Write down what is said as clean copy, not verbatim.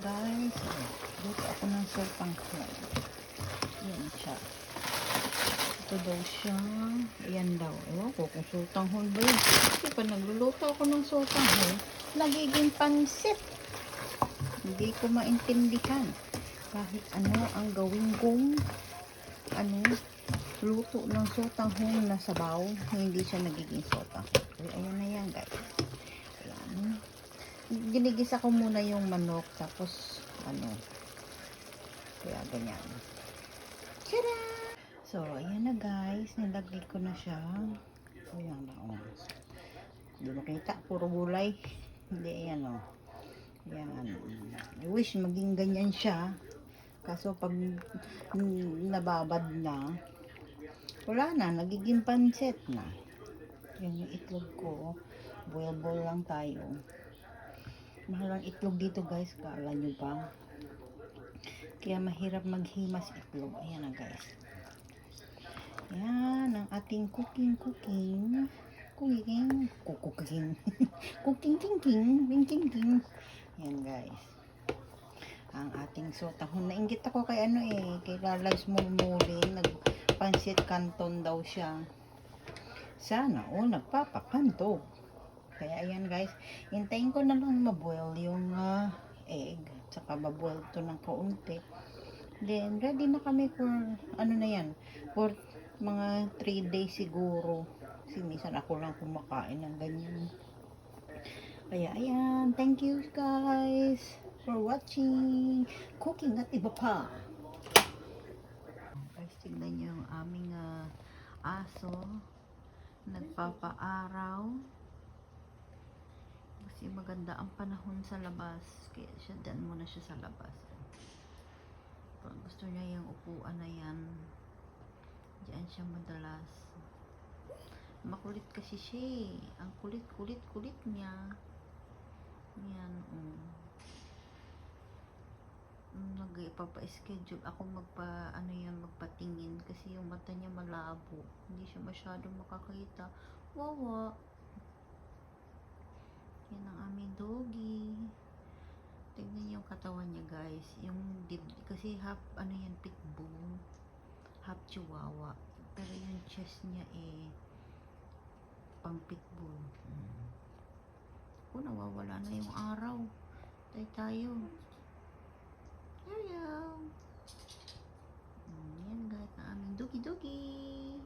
Guys, dito ako ng sopang home. Yan siya. Ito daw siya. Yan daw. Ewan ko kung sotang home ba yun. Kasi pa nagluluto ako ng sotang home, nagiging pansit. Hindi ko maintindihan. Kahit ano ang gawin kong luto ng sotang home na sabaw, hindi siya nagiging sotang home. Pero ayan na yan, guys. Ayan. Ginigisa ko muna yung manok, tapos kaya ganyan. Tada! So ayan na guys, nilagay ko na siya. Ayan na, hindi makita, puro gulay. Hindi, ayan ayan. I wish maging ganyan siya, kaso pag nababad na, wala na, nagiging pansit na. Yan yung itlog ko, boil lang tayo. Mahal ang itlog dito guys, kala nyo ba? Kaya mahirap maghimas itlog. Ayan na guys. Yan ang ating cooking. Yan guys. Ang ating sotahon. Nainggit ako kay kay Lalag's Murmuring. Nagpansit canton daw siya. Sana nagpapakanto. Kaya ayan guys, hintayin ko na lang maboil yung egg, tsaka maboil to ng kaunti. Then ready na kami for for mga 3 days siguro. Kasi minsan ako lang kumakain ng ganyan. Kaya ayan, thank you guys for watching cooking at iba pa. Guys, tignan nyo yung aming aso nagpapaaraw. Kasi maganda ang panahon sa labas, kaya siya dyan muna siya sa labas. Pag gusto niya yung upuan na yan, dyan siya madalas. Makulit kasi siya. Ang kulit niya. Yan. Nagpapa-schedule ako magpatingin kasi yung mata niya malabo, hindi siya masyadong makakita. Wawa. Yan ang aming doggy. Tignan niyo yung katawan niya guys. Yung kasi half pitbull, half chihuahua. Pero yung chest niya pang pitbull. Nawawala na yung araw. Tayo. Hello. Yan guys, ang aming doggy.